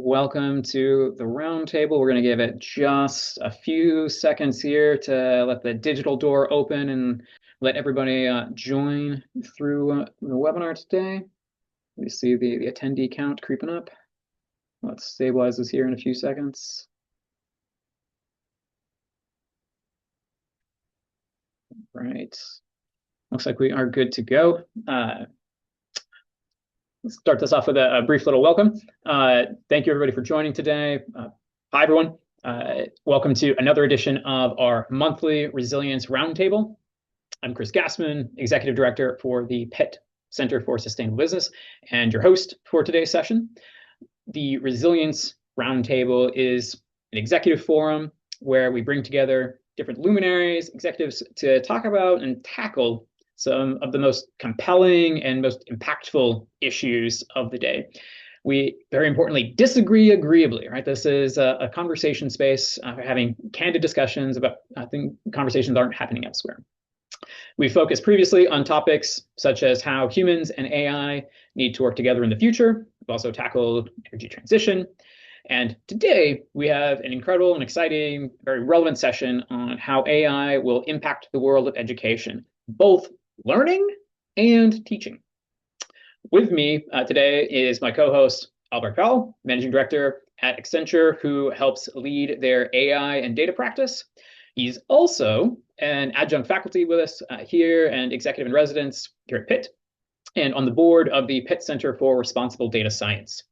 welcome to the Roundtable. We're going to give it just a few seconds here to let the digital door open and let everybody join through the webinar today. We see the attendee count creeping up. Let's stabilize this here in a few seconds. Right. Looks like we are good to go. Let's start this off with a brief little welcome. Thank you, everybody, for joining today. Hi, everyone. Welcome to another edition of our monthly Resilience Roundtable. I'm Chris Gassman, Executive Director for the Pitt Center for Sustainable Business, and your host for today's session. The Resilience Roundtable is an executive forum where we bring together different luminaries, executives, to talk about and tackle some of the most compelling and most impactful issues of the day. We, very importantly, disagree agreeably, right? This is a conversation space, having candid discussions about conversations aren't happening elsewhere. We focused previously on topics such as how humans and AI need to work together in the future. We've also tackled energy transition. And today we have an incredible and exciting, very relevant session on how AI will impact the world of education, both learning and teaching. With me today is my co-host, Albert Powell, Managing Director at Accenture, who helps lead their AI and data practice. He's also an adjunct faculty with us here and executive in residence here at Pitt, and on the board of the Pitt Center for Responsible Data Science.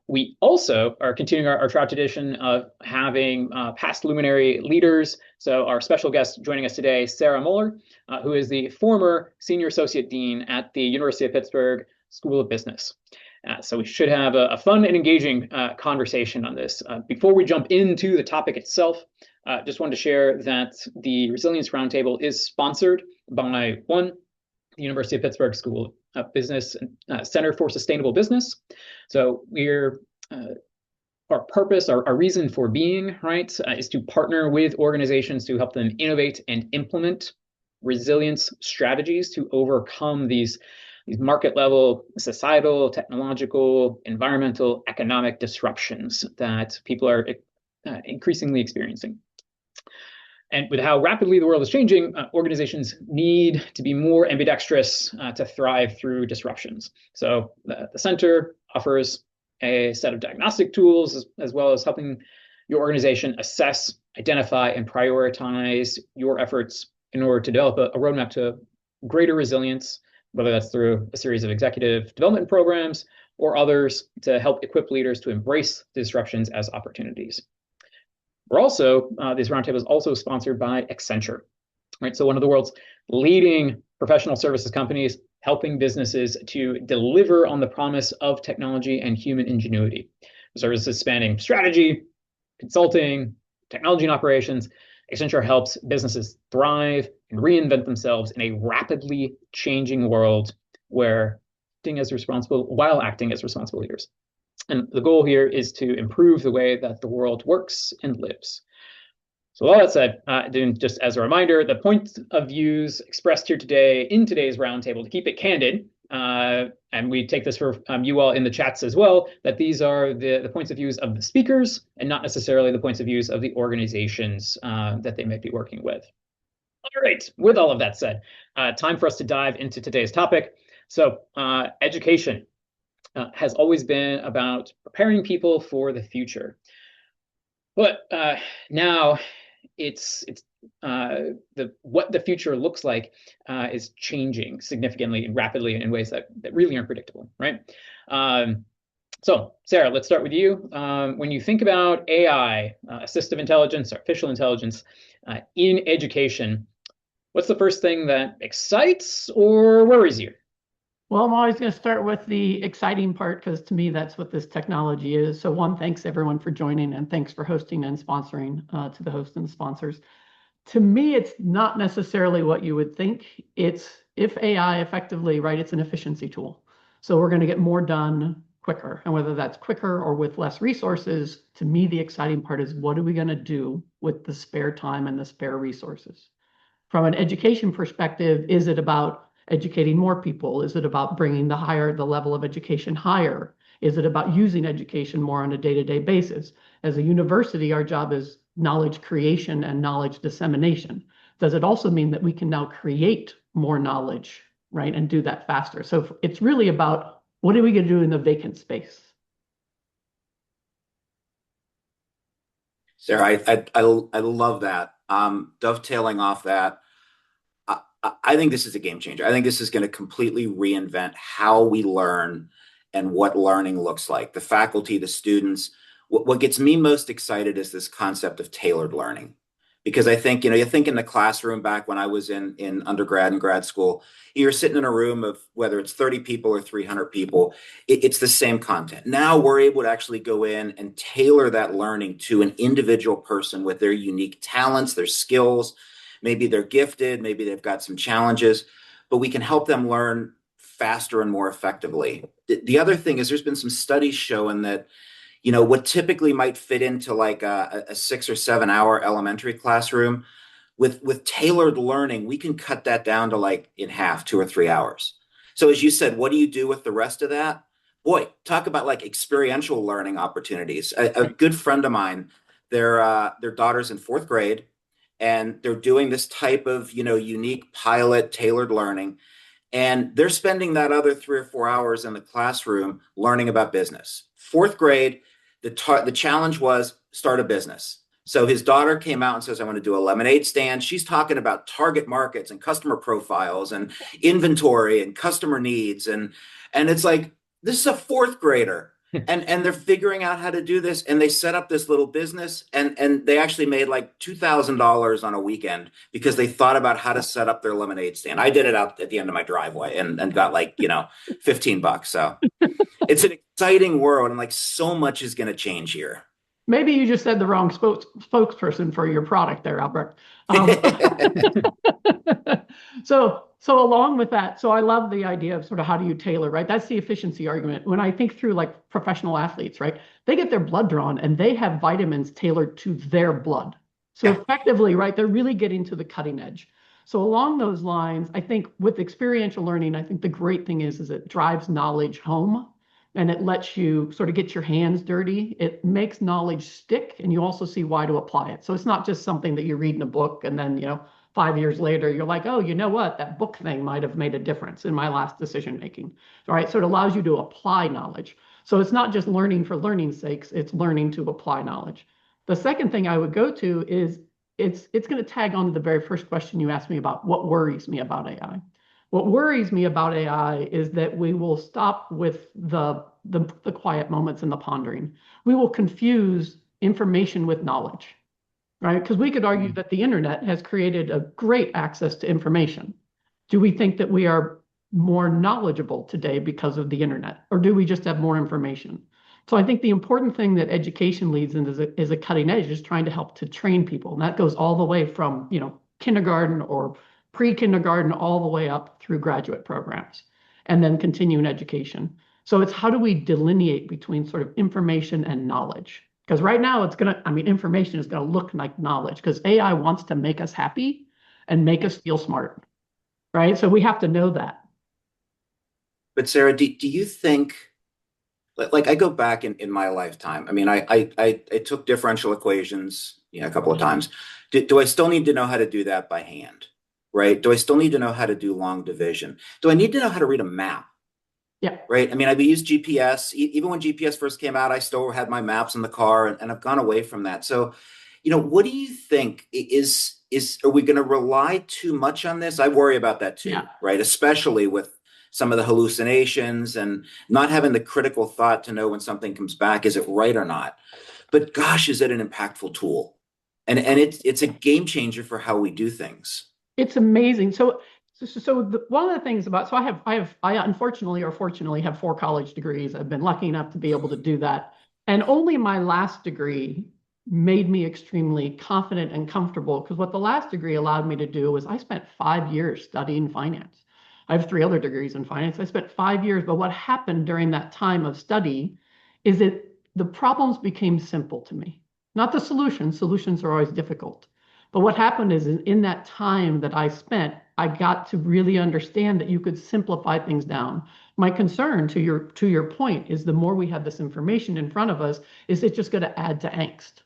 We also are continuing our proud tradition of having past luminary leaders. So our special guest joining us today, Sarah Muller, who is the former Senior Associate Dean at the University of Pittsburgh School of Business. So we should have a fun and engaging conversation on this. Before we jump into the topic itself, just wanted to share that the Resilience Roundtable is sponsored by the University of Pittsburgh School of Business Center for Sustainable Business. So our purpose, our reason for being, right, is to partner with organizations to help them innovate and implement resilience strategies to overcome these market level, societal, technological, environmental, economic disruptions that people are increasingly experiencing. And with how rapidly the world is changing, organizations need to be more ambidextrous to thrive through disruptions. So the center offers a set of diagnostic tools as well as helping your organization assess, identify, and prioritize your efforts in order to develop a roadmap to greater resilience, whether that's through a series of executive development programs or others to help equip leaders to embrace disruptions as opportunities. We're also, this roundtable is also sponsored by Accenture, right? So one of the world's leading professional services companies, helping businesses to deliver on the promise of technology and human ingenuity. Services spanning strategy, consulting, technology and operations. Accenture helps businesses thrive and reinvent themselves in a rapidly changing world while acting as responsible leaders. And the goal here is to improve the way that the world works and lives. So all that said, just as a reminder, the points of views expressed here today in today's roundtable, to keep it candid, and we take this for you all in the chats as well, that these are the points of views of the speakers and not necessarily the points of views of the organizations that they might be working with. All right, with all of that said, time for us to dive into today's topic. So education has always been about preparing people for the future. But now it's what the future looks like is changing significantly and rapidly in ways that really aren't predictable, right? So Sarah, let's start with you. When you think about AI, assistive intelligence, artificial intelligence in education, what's the first thing that excites or worries you? Well, I'm always going to start with the exciting part because to me, that's what this technology is. So one, thanks everyone for joining and thanks for hosting and sponsoring to the host and the sponsors. To me, it's not necessarily what you would think. It's if AI effectively, right, it's an efficiency tool. So we're going to get more done quicker. And whether that's quicker or with less resources, to me, the exciting part is what are we going to do with the spare time and the spare resources? From an education perspective, is it about educating more people? Is it about bringing the level of education higher? Is it about using education more on a day-to-day basis? As a university, our job is knowledge creation and knowledge dissemination. Does it also mean that we can now create more knowledge, right, and do that faster? So it's really about what are we going to do in the vacant space? Sarah, I love that. Dovetailing off that, I think this is a game changer. I think this is going to completely reinvent how we learn and what learning looks like. The faculty, the students. What gets me most excited is this concept of tailored learning. Because I think, you think in the classroom back when I was in undergrad and grad school, you're sitting in a room of whether it's 30 people or 300 people, it's the same content. Now we're able to actually go in and tailor that learning to an individual person with their unique talents, their skills. Maybe they're gifted, maybe they've got some challenges, but we can help them learn faster and more effectively. The other thing is there's been some studies showing that what typically might fit into like a 6 or 7 hour elementary classroom, with tailored learning, we can cut that down to like in half, 2 or 3 hours. So as you said, what do you do with the rest of that? Boy, talk about like experiential learning opportunities. A good friend of mine, their daughter's in fourth grade, and they're doing this type of unique pilot tailored learning, and they're spending that other 3 or 4 hours in the classroom learning about business. Fourth grade, the challenge was start a business. So his daughter came out and says, I want to do a lemonade stand. She's talking about target markets and customer profiles and inventory and customer needs. And it's like, this is a fourth grader. And they're figuring out how to do this. And they set up this little business, and they actually made like $2,000 on a weekend because they thought about how to set up their lemonade stand. I did it out at the end of my driveway and got like, $15. So it's an exciting world, and like so much is going to change here. Maybe you just said the wrong spokesperson for your product there, Albert. So along with that, so I love the idea of sort of how do you tailor, right? That's the efficiency argument. When I think through like professional athletes, right? They get their blood drawn and they have vitamins tailored to their blood. So effectively, right, they're really getting to the cutting edge. So along those lines, I think with experiential learning, I think the great thing is it drives knowledge home, and it lets you sort of get your hands dirty. It makes knowledge stick, and you also see why to apply it. So it's not just something that you read in a book and then, 5 years later, you're like, oh, you know what? That book thing might have made a difference in my last decision making. All right. So it allows you to apply knowledge. So it's not just learning for learning's sakes, it's learning to apply knowledge. The second thing I would go to is it's going to tag on to the very first question you asked me about what worries me about AI. What worries me about AI is that we will stop with the quiet moments and the pondering. We will confuse information with knowledge, right? Because we could argue that the internet has created a great access to information. Do we think that we are more knowledgeable today because of the internet, or do we just have more information? So I think the important thing that education leads in is a cutting edge, is trying to help to train people. And that goes all the way from, kindergarten or pre-kindergarten all the way up through graduate programs, and then continuing education. So it's how do we delineate between sort of information and knowledge? Because right now information is going to look like knowledge, because AI wants to make us happy and make us feel smart, right? So we have to know that. But Sarah, do you think, like I go back in my lifetime, I took differential equations, a couple of times. Do I still need to know how to do that by hand? Right? Do I still need to know how to do long division? Do I need to know how to read a map? Yeah. Right. I've used GPS. Even when GPS first came out, I still had my maps in the car, and I've gone away from that. So, what do you think are we going to rely too much on this? I worry about that too, right? Especially with some of the hallucinations and not having the critical thought to know when something comes back, is it right or not? But gosh, is it an impactful tool? And it's a game changer for how we do things. It's amazing. One of the things about, I unfortunately or fortunately have 4 college degrees. I've been lucky enough to be able to do that. And only my last degree made me extremely confident and comfortable, because what the last degree allowed me to do was I spent 5 years studying finance. I have 3 other degrees in finance. I spent 5 years, but what happened during that time of study is that the problems became simple to me. Not the solutions. Solutions are always difficult. But what happened is in that time that I spent, I got to really understand that you could simplify things down. My concern to your point is the more we have this information in front of us, is it just going to add to angst,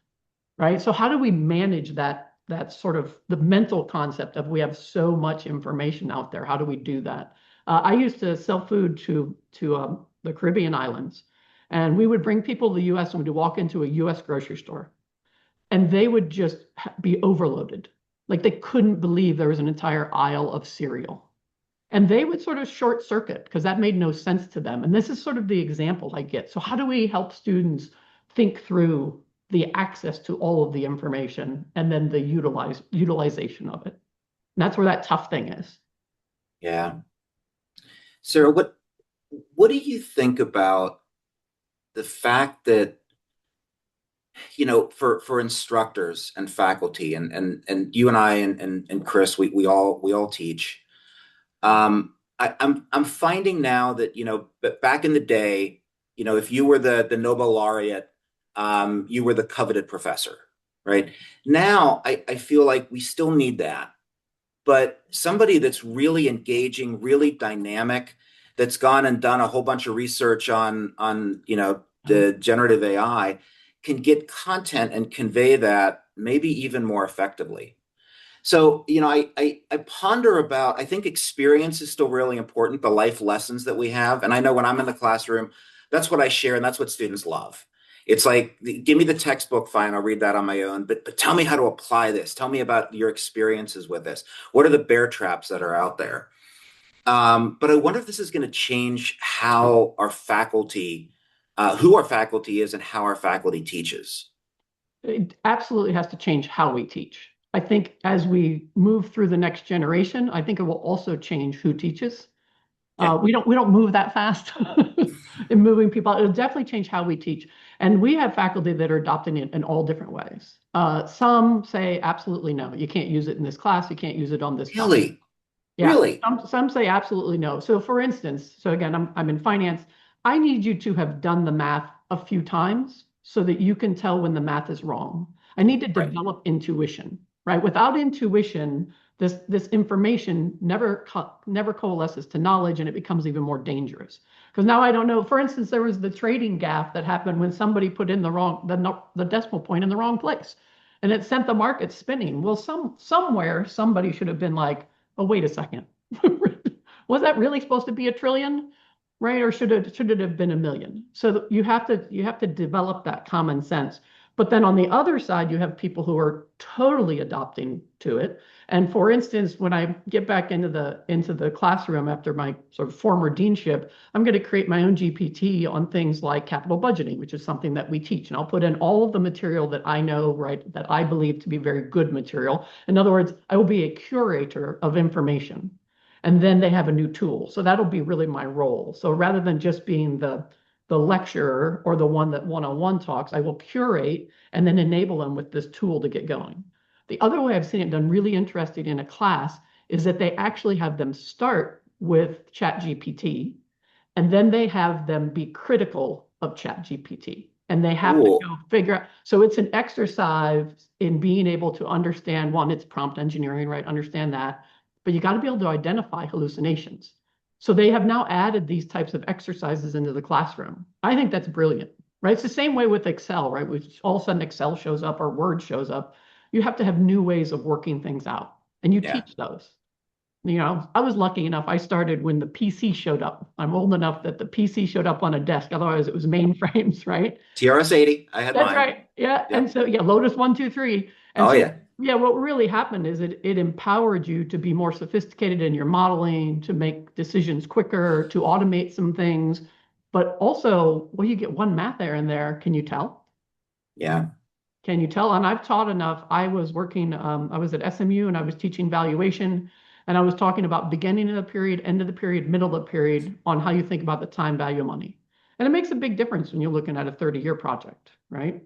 right? So how do we manage that sort of the mental concept of we have so much information out there? How do we do that? I used to sell food to the Caribbean islands, and we would bring people to the U.S. and we'd walk into a U.S. grocery store, and they would just be overloaded. Like they couldn't believe there was an entire aisle of cereal. And they would sort of short circuit because that made no sense to them. And this is sort of the example I get. So how do we help students think through the access to all of the information and then the utilization of it? And that's where that tough thing is. Yeah. Sarah, what do you think about the fact that, for instructors and faculty, and you and I and Chris, we all teach. I'm finding now that, but back in the day, if you were the Nobel laureate, you were the coveted professor, right? Now I feel like we still need that, but somebody that's really engaging, really dynamic, that's gone and done a whole bunch of research on the generative AI can get content and convey that maybe even more effectively. So, I ponder about, I think experience is still really important, the life lessons that we have. And I know when I'm in the classroom, that's what I share, and that's what students love. It's like, give me the textbook, fine, I'll read that on my own, but tell me how to apply this. Tell me about your experiences with this. What are the bear traps that are out there? But I wonder if this is going to change how our faculty, who our faculty is and how our faculty teaches. It absolutely has to change how we teach. I think as we move through the next generation, I think it will also change who teaches. Yeah. We don't move that fast in moving people out. It'll definitely change how we teach. And we have faculty that are adopting it in all different ways. Some say absolutely no, you can't use it in this class, you can't use it on this topic. Really? Yeah, Really? some say absolutely no. So for instance, so again, I'm in finance. I need you to have done the math a few times so that you can tell when the math is wrong. I need to Right. develop intuition, right? Without intuition, this information never coalesces to knowledge, and it becomes even more dangerous. Because now I don't know. For instance, there was the trading gaffe that happened when somebody put in the decimal point in the wrong place, and it sent the market spinning. Well, somewhere somebody should have been like, oh, wait a second. Was that really supposed to be a trillion? Right? Or should it have been a million? So you have to develop that common sense. But then on the other side, you have people who are totally adopting to it. And for instance, when I get back into the classroom after my sort of former deanship, I'm going to create my own GPT on things like capital budgeting, which is something that we teach. And I'll put in all of the material that I know, right, that I believe to be very good material. In other words, I will be a curator of information. And then they have a new tool. So that'll be really my role. So rather than just being the lecturer or the one that one-on-one talks, I will curate and then enable them with this tool to get going. The other way I've seen it done really interesting in a class is that they actually have them start with ChatGPT, and then they have them be critical of ChatGPT. And they have to go figure out. So it's an exercise in being able to understand, one, it's prompt engineering, right? Understand that. But you got to be able to identify hallucinations. So they have now added these types of exercises into the classroom. I think that's brilliant, right? It's the same way with Excel, right? Which all of a sudden Excel shows up or Word shows up. You have to have new ways of working things out, and you teach those. I was lucky enough. I started when the PC showed up. I'm old enough that the PC showed up on a desk. Otherwise, it was mainframes, right? TRS-80. I had That's mine. right. Yeah. And so, Lotus 1, 2, 3. And Oh, so, yeah. what really happened is it empowered you to be more sophisticated in your modeling, to make decisions quicker, to automate some things. But also, well, you get one math error in there. Can you tell? Yeah. Can you tell? And I've taught enough. I was working, I was at SMU and I was teaching valuation. And I was talking about beginning of the period, end of the period, middle of the period on how you think about the time value of money. And it makes a big difference when you're looking at a 30-year project, right?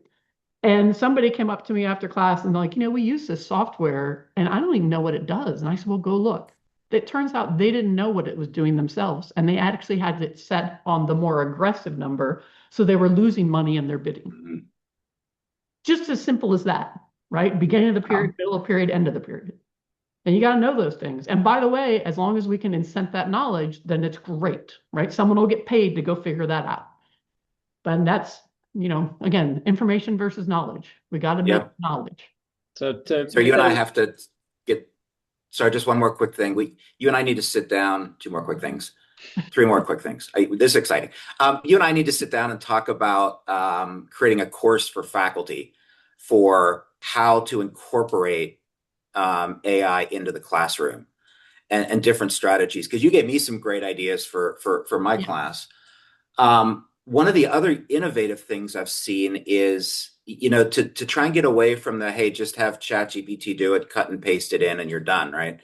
And somebody came up to me after class and they're like, we use this software and I don't even know what it does. And I said, well, go look. It turns out they didn't know what it was doing themselves. And they actually had it set on the more aggressive number. So they were losing money in their bidding. Mm-hmm. Just as simple as that, right? Beginning of the period, middle of the period, end of the period. And you got to know those things. And by the way, as long as we can incent that knowledge, then it's great, right? Someone will get paid to go figure that out. But that's, again, information versus knowledge. We got to make Yep. knowledge. So to So make you and that I have to get, sorry, just one more quick thing. You and I need to sit down, two more quick things, three more quick things. This is exciting. You and I need to sit down and talk about creating a course for faculty for how to incorporate AI into the classroom and different strategies. Because you gave me some great ideas for my class. One of the other innovative things I've seen is, to try and get away from the, hey, just have ChatGPT do it, cut and paste it in, and you're done, right?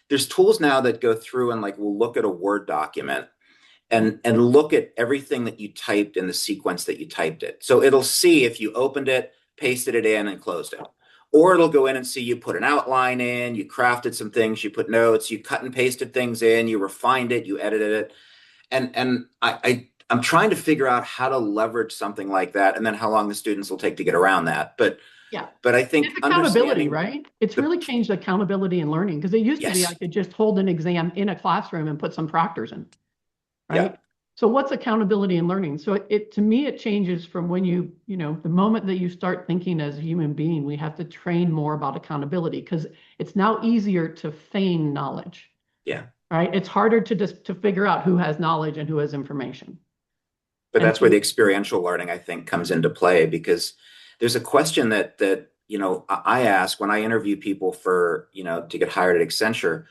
There's tools now that go through and like will look at a Word document and look at everything that you typed in the sequence that you typed it. So it'll see if you opened it, pasted it in, and closed it. Or it'll go in and see you put an outline in, you crafted some things, you put notes, you cut and pasted things in, you refined it, you edited it. And I'm trying to figure out how to leverage something like that and then how long the students will take to get around that. But Yeah. I think It's accountability, understanding right? It's really changed accountability and learning because it used to be I yes, could just hold an exam in a classroom and put some proctors in, yeah, right? So what's accountability and learning? So it to me, it changes from when the moment that you start thinking as a human being, we have to train more about accountability because it's now easier to feign knowledge, yeah. right? It's harder to figure out who has knowledge and who has information. But And that's where so, the experiential learning, I think, comes into play because there's a question that I ask when I interview people for to get hired at Accenture.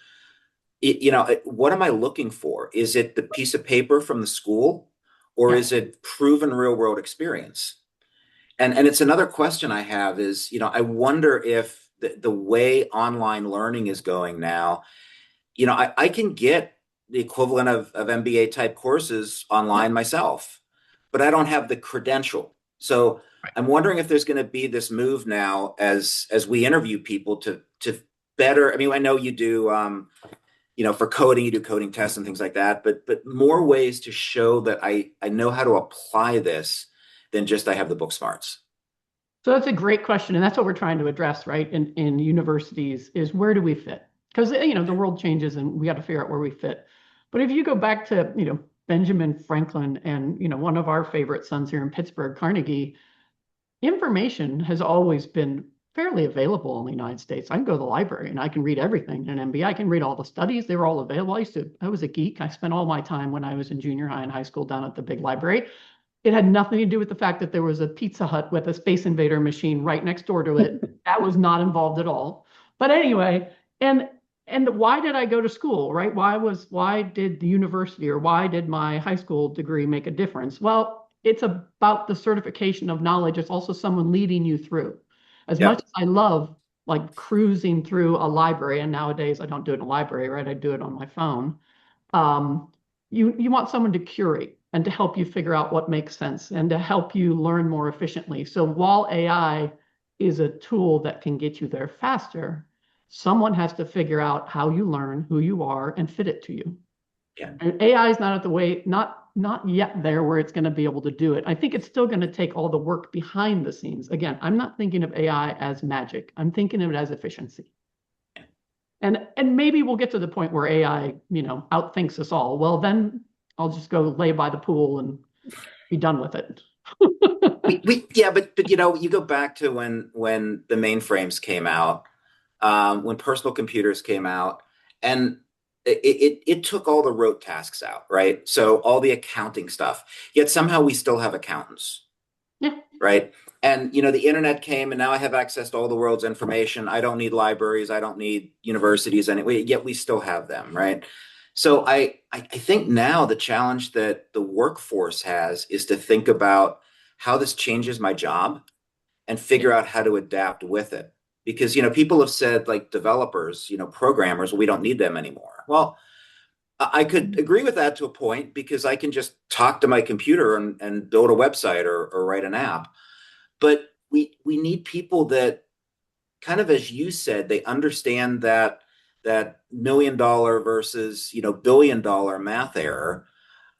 What am I looking for? Is it the piece of paper from the school, or yeah, is it proven real world experience? And it's another question I have is, I wonder if the way online learning is going now, I can get the equivalent of MBA type courses yeah. online myself, but I don't have the credential. So I'm wondering if there's going to be this move now as we interview people to better. I mean, I know you do, for coding, you do coding tests and things like that, but more ways to show that I know how to apply this than just I have the book smarts. So that's a great question, and that's what we're trying to address, right? In universities, is where do we fit? Because the world changes, and we got to figure out where we fit. But if you go back to Benjamin Franklin and one of our favorite sons here in Pittsburgh, Carnegie, information has always been fairly available in the United States. I can go to the library and I can read everything in an MBA. I can read all the studies; they were all available. I was a geek. I spent all my time when I was in junior high and high school down at the big library. It had nothing to do with the fact that there was a Pizza Hut with a Space Invader machine right next door to it. That was not involved at all. But anyway, and why did I go to school, right? Why did the university or why did my high school degree make a difference? Well, it's about the certification of knowledge. It's also someone leading you through. As much Yep. as I love like cruising through a library, and nowadays I don't do it in a library, right? I do it on my phone. um, you want someone to curate and to help you figure out what makes sense and to help you learn more efficiently. So while AI is a tool that can get you there faster, someone has to figure out how you learn, who you are, and fit it to you. Yeah. And AI is not at the way, not yet there where it's going to be able to do it. I think it's still going to take all the work behind the scenes. Again, I'm not thinking of AI as magic. I'm thinking of it as efficiency. And maybe we'll get to the point where AI, outthinks us all. Well, then I'll just go lay by the pool and be done with it. Yeah, but you go back to when the mainframes came out, when personal computers came out, and it took all the rote tasks out, right? So all the accounting stuff. Yet somehow we still have accountants, Yeah. right? And the internet came, and now I have access to all the world's information. I don't need libraries. I don't need universities anyway. Yet we still have them, right? So I think now the challenge that the workforce has is to think about how this changes my job and Yeah. figure out how to adapt with it. Because people have said like developers, programmers, we don't need them anymore. Well, I could agree with that to a point because I can just talk to my computer and build a website or write an app. But we need people that kind of, as you said, they understand that $1 million versus $1 billion math error.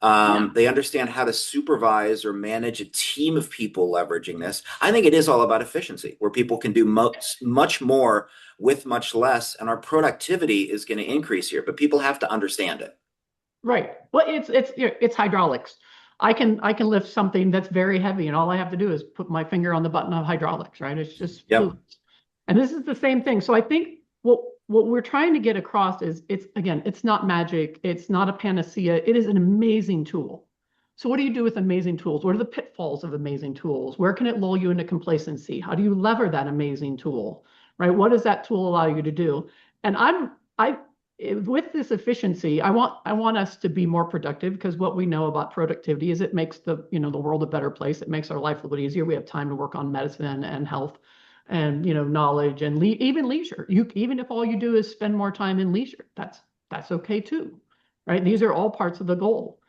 Yeah. They understand how to supervise or manage a team of people leveraging this. I think it is all about efficiency, where people can do much more with much less, and our productivity is going to increase here. But people have to understand it. Right. Well, it's hydraulics. I can lift something that's very heavy, and all I have to do is put my finger on the button of hydraulics, right? It's just Yep, fluids. And this is the same thing. So I think what we're trying to get across is it's not magic, it's not a panacea. It is an amazing tool. So what do you do with amazing tools? What are the pitfalls of amazing tools? Where can it lull you into complacency? How do you lever that amazing tool? Right? What does that tool allow you to do? And I with this efficiency, I want us to be more productive, because what we know about productivity is it makes the world a better place. It makes our life a little bit easier. We have time to work on medicine and health and knowledge and even leisure. Even if all you do is spend more time in leisure, that's okay too, right? These are all parts of the goal.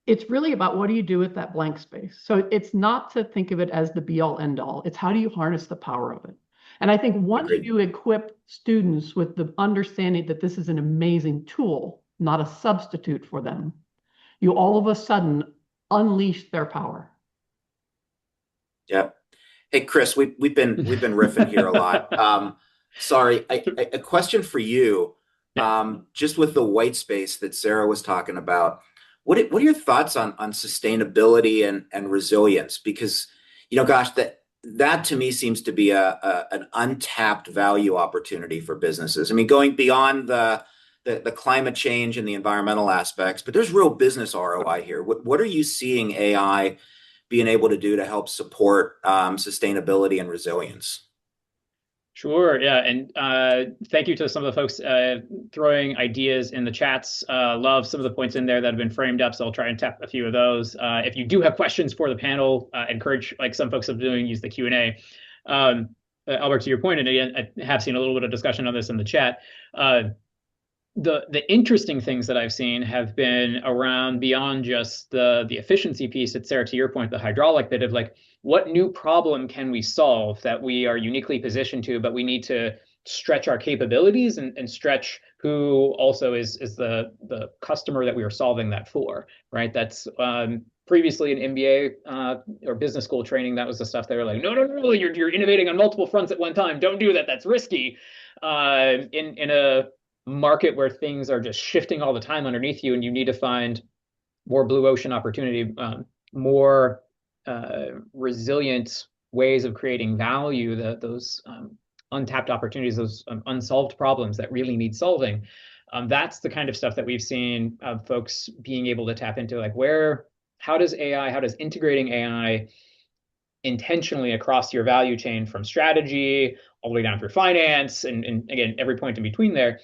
It's really about, what do you do with that blank space? So it's not to think of it as the be all end all. It's, how do you harness the power of it? And I think once agreed. you equip students with the understanding that this is an amazing tool, not a substitute for them, you all of a sudden unleash their power. Yep. Hey, Chris, we've been riffing here a lot. Sorry, a question for you. Yeah. Just with the white space that Sarah was talking about, what are your thoughts on sustainability and resilience? Because, gosh, that to me seems to be an untapped value opportunity for businesses. I mean, going beyond the climate change and the environmental aspects, but there's real business ROI here. What are you seeing AI being able to do to help support sustainability and resilience? Sure. Yeah. And thank you to some of the folks throwing ideas in the chats. Love some of the points in there that have been framed up. So I'll try and tap a few of those. If you do have questions for the panel, encourage, like some folks have doing, use the Q&A. Albert, to your point, and again, I have seen a little bit of discussion on this in the chat. The interesting things that I've seen have been around, beyond just the efficiency piece. It's, Sarah, to your point, the hydraulic bit of, like, what new problem can we solve that we are uniquely positioned to, but we need to stretch our capabilities and stretch who also is the customer that we are solving that for, right? That's previously in MBA or business school training, that was the stuff they were like, no, you're innovating on multiple fronts at one time. Don't do that. That's risky. In a market where things are just shifting all the time underneath you, and you need to find more blue ocean opportunity, more resilient ways of creating value, those untapped opportunities, those unsolved problems that really need solving. That's the kind of stuff that we've seen folks being able to tap into, like, how does integrating AI intentionally across your value chain, from strategy all the way down through finance, and again, every point in between there,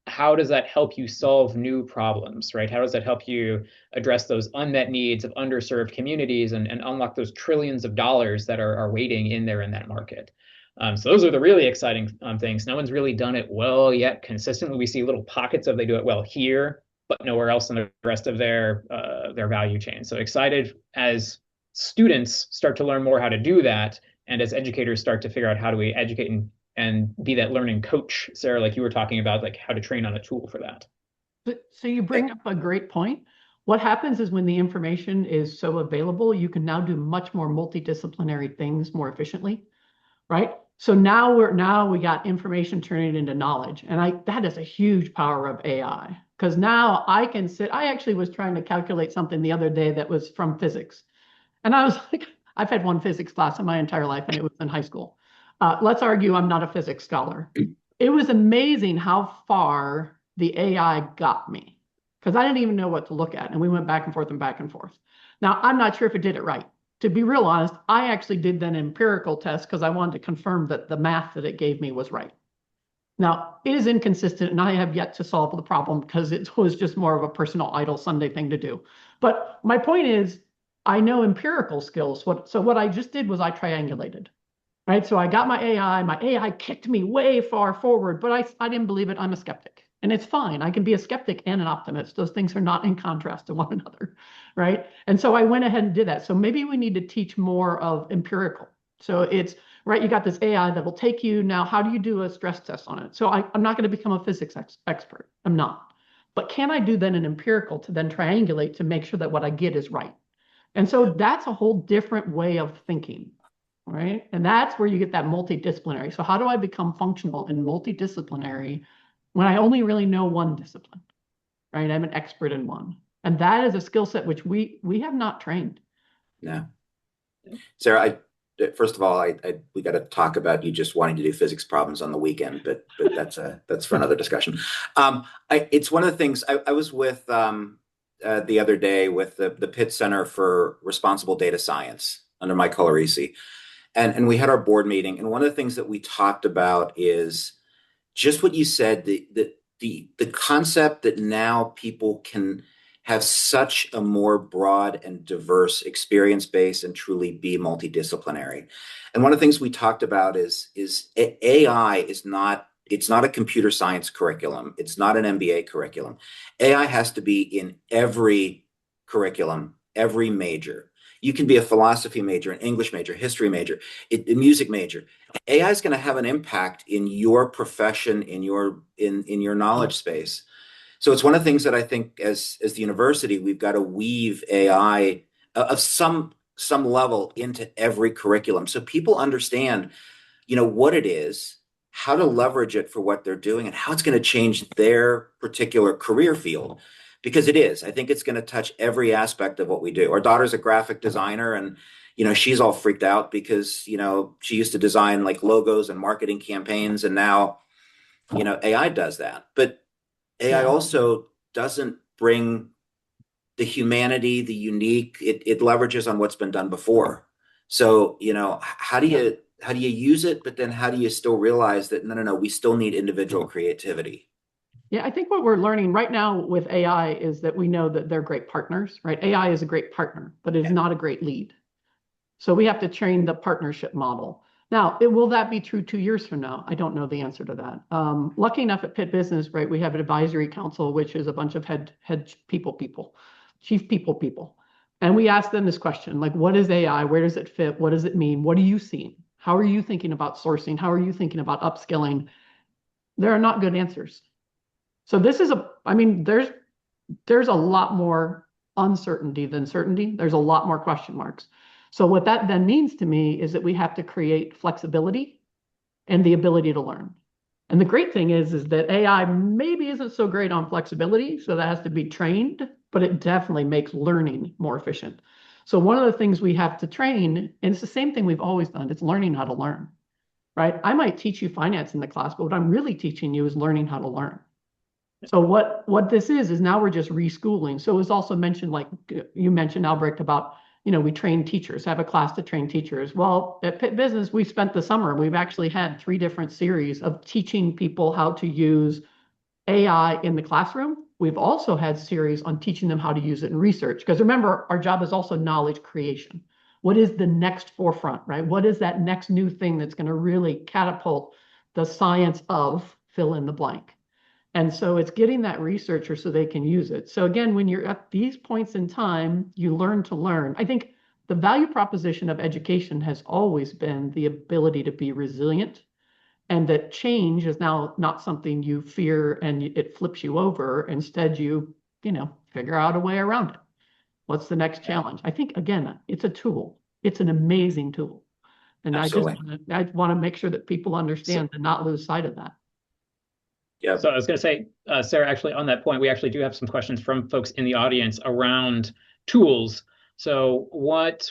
how does that help you solve new problems, right? How does that help you address those unmet needs of underserved communities and unlock those trillions of dollars that are waiting in there in that market? So those are the really exciting things. No one's really done it well yet consistently. We see little pockets of, they do it well here, but nowhere else in the rest of their value chain. So excited as students start to learn more how to do that, and as educators start to figure out how do we educate and be that learning coach, Sarah, like you were talking about, like how to train on a tool for that. So you bring up a great point. What happens is, when the information is so available, you can now do much more multidisciplinary things more efficiently, right? So now we got information turning into knowledge, and that is a huge power of AI, because now I can sit. I actually was trying to calculate something the other day that was from physics, and I was like, I've had one physics class in my entire life, and it was in high school. Let's argue I'm not a physics scholar. It was amazing how far the AI got me, because I didn't even know what to look at. And we went back and forth and back and forth. Now, I'm not sure if it did it right. To be real honest, I actually did an empirical test because I wanted to confirm that the math that it gave me was right. Now, it is inconsistent, and I have yet to solve the problem because it was just more of a personal idle Sunday thing to do. But my point is, I know empirical skills. So what I just did was I triangulated. Right. So I got my AI kicked me way far forward, but I didn't believe it. I'm a skeptic, and it's fine. I can be a skeptic and an optimist. Those things are not in contrast to one another. Right. And so I went ahead and did that. So maybe we need to teach more of empirical. So it's right. You got this AI that will take you now. How do you do a stress test on it? So I'm not going to become a physics expert. I'm not. but can I do then an empirical to then triangulate to make sure that what I get is right? And so that's a whole different way of thinking, right? And that's where you get that multidisciplinary. So how do I become functional and multidisciplinary when I only really know one discipline, right? I'm an expert in one. And that is a skill set which we have not trained. Yeah. Sarah, first of all, we got to talk about you just wanting to do physics problems on the weekend, but that's for another discussion. It's one of the things I was with the other day with the Pitt Center for Responsible Data Science under Mike Colorisi, and we had our board meeting, and one of the things that we talked about is just what you said, the concept that now people can have such a more broad and diverse experience base and truly be multidisciplinary. And one of the things we talked about is AI is not, it's not a computer science curriculum. It's not an MBA curriculum. AI has to be in every curriculum, every major. You can be a philosophy major, an English major, history major, a music major. AI is going to have an impact in your profession, in your knowledge space. So it's one of the things that I think as the university, we've got to weave AI of some level into every curriculum so people understand, what it is, how to leverage it for what they're doing, and how it's going to change their particular career field. Because it is. I think it's going to touch every aspect of what we do. Our daughter's a graphic designer, and she's all freaked out because she used to design like logos and marketing campaigns, and now AI does that. But AI also doesn't bring the humanity, the unique. It leverages on what's been done before. So how do you use it? But then how do you still realize that no, we still need individual creativity? Yeah, I think what we're learning right now with AI is that we know that they're great partners, right? AI is a great partner, but it is not a great lead. So we have to train the partnership model. Now, will that be true 2 years from now? I don't know the answer to that. Lucky enough at Pitt Business, right, we have an advisory council, which is a bunch of head chief people. And we ask them this question, like, what is AI? Where does it fit? What does it mean? What are you seeing? How are you thinking about sourcing? How are you thinking about upskilling? There are not good answers. So this is there's a lot more uncertainty than certainty. There's a lot more question marks. So what that then means to me is that we have to create flexibility and the ability to learn. And the great thing is that AI maybe isn't so great on flexibility, so that has to be trained, but it definitely makes learning more efficient. So one of the things we have to train, and it's the same thing we've always done, it's learning how to learn, right? I might teach you finance in the class, but what I'm really teaching you is learning how to learn. So what this is now we're just reschooling. So it was also mentioned, like you mentioned, Albrecht, about, we train teachers, have a class to train teachers. Well, at Pitt Business, we spent the summer, we've actually had 3 different series of teaching people how to use AI in the classroom. We've also had series on teaching them how to use it in research. Because remember, our job is also knowledge creation. What is the next forefront, right? What is that next new thing that's going to really catapult the science of fill in the blank? And so it's getting that researcher so they can use it. So again, when you're at these points in time, you learn to learn. I think the value proposition of education has always been the ability to be resilient, and that change is now not something you fear and it flips you over. Instead, you figure out a way around it. What's the next challenge? I think, again, it's a tool. It's an amazing tool. And Absolutely. I want to make sure that people understand and not lose sight of that. Yeah. So I was going to say, Sarah, actually, on that point, we actually do have some questions from folks in the audience around tools. So what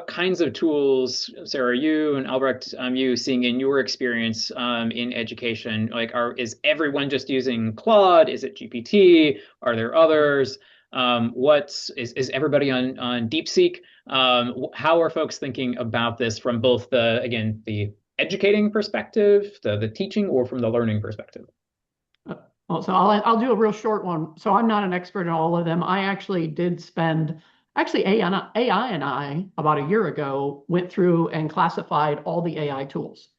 kinds of tools, Sarah, you and Albrecht, you seeing in your experience in education? Like, is everyone just using Claude? Is it GPT? Are there others? Is everybody on DeepSeek? How are folks thinking about this from both the educating perspective, the teaching, or from the learning perspective? Well, so I'll do a real short one. So I'm not an expert in all of them. I actually did spend, AI and I, about a year ago, went through and classified all the AI tools.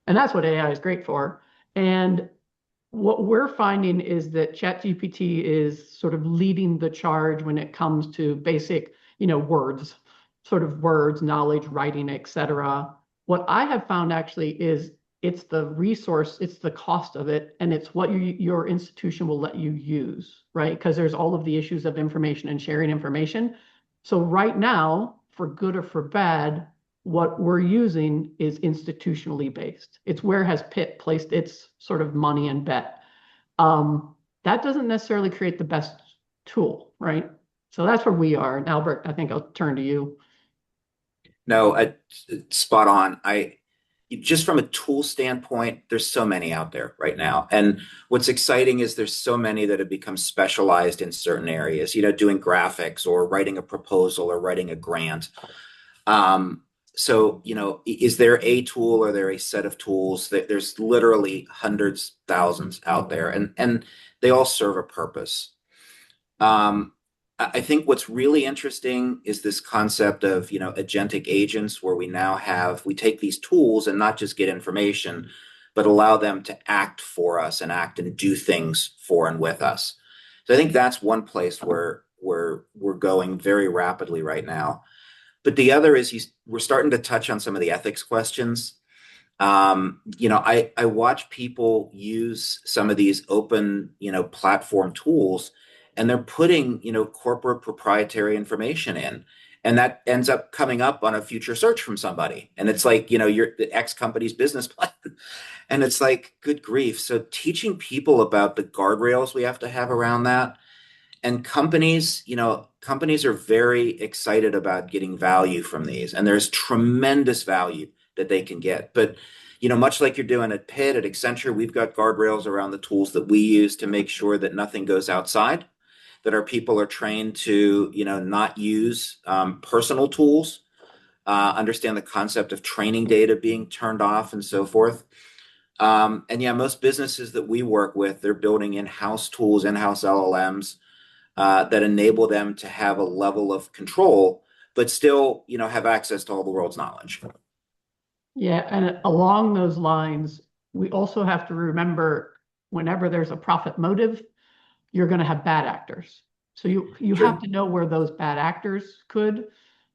And that's what AI is great for. And what we're finding is that ChatGPT is sort of leading the charge when it comes to basic, words, knowledge, writing, etc. What I have found actually is it's the resource, it's the cost of it, and it's what your institution will let you use, right? Because there's all of the issues of information and sharing information. So right now, for good or for bad, what we're using is institutionally based. It's where has Pitt placed its sort of money and bet. That doesn't necessarily create the best tool, right? So that's where we are. And Albert, I think I'll turn to you. No, spot on. Just from a tool standpoint, there's so many out there right now. And what's exciting is there's so many that have become specialized in certain areas, doing graphics or writing a proposal or writing a grant. So, is there a tool or there a set of tools that there's literally hundreds, thousands out there, and they all serve a purpose. I think what's really interesting is this concept of, agentic agents, where we take these tools and not just get information, but allow them to act for us and act and do things for and with us. So I think that's one place where we're going very rapidly right now. But the other is we're starting to touch on some of the ethics questions. I watch people use some of these open, platform tools, and they're putting, corporate proprietary information in, and that ends up coming up on a future search from somebody. And it's like, you're the X company's business plan. And it's like, good grief. So teaching people about the guardrails we have to have around that. And companies are very excited about getting value from these, and there's tremendous value that they can get. But, much like you're doing at Pitt, at Accenture, we've got guardrails around the tools that we use to make sure that nothing goes outside, that our people are trained to, not use personal tools, understand the concept of training data being turned off and so forth. And yeah, most businesses that we work with, they're building in-house tools, in-house LLMs, that enable them to have a level of control, but still, have access to all the world's knowledge. Yeah, and along those lines, we also have to remember whenever there's a profit motive, you're going to have bad actors. So you Sure. have to know where those bad actors could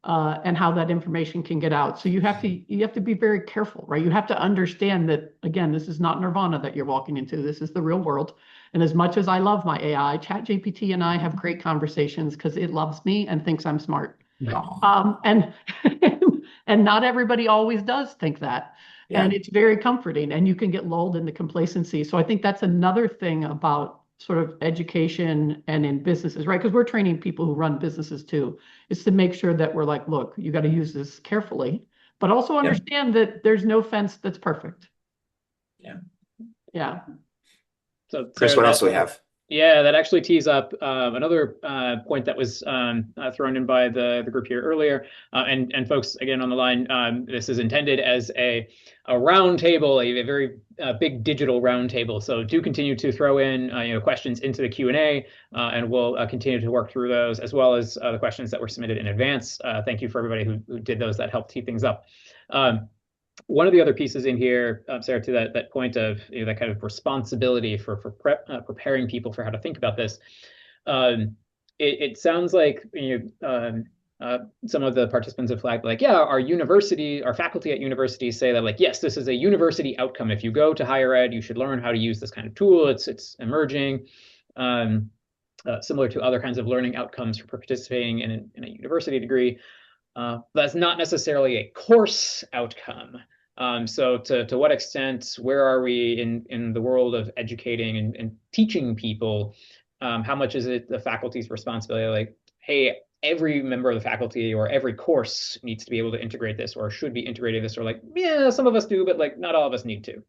and how that information can get out. So you have to be very careful, right? You have to understand that, again, this is not nirvana that you're walking into. This is the real world. And as much as I love my AI, ChatGPT and I have great conversations because it loves me and thinks I'm smart. And and not everybody always does think that. Yeah. And it's very comforting, and you can get lulled into complacency. So I think that's another thing about sort of education and in businesses, right? Because we're training people who run businesses too, is to make sure that we're like, look, you got to use this carefully, but also understand that there's no fence that's perfect. Yeah. Yeah. So Chris, Sarah, what else do we have? Yeah, that actually tees up another point that was thrown in by the group here earlier. And folks, again, on the line, this is intended as a roundtable, a very big digital roundtable. So do continue to throw in questions into the Q&A, and we'll continue to work through those, as well as the questions that were submitted in advance. Thank you for everybody who did those. That helped tee things up. One of the other pieces in here, Sarah, to that point of that kind of responsibility for preparing people for how to think about this, it sounds like some of the participants have flagged like, yeah, our faculty at universities say that like, yes, this is a university outcome. If you go to higher ed, you should learn how to use this kind of tool. It's emerging. Similar to other kinds of learning outcomes for participating in a university degree. That's not necessarily a course outcome. So to what extent, where are we in the world of educating and teaching people? How much is it the faculty's responsibility? Like, hey, every member of the faculty or every course needs to be able to integrate this or should be integrating this, or like, yeah, some of us do, but like not all of us need to.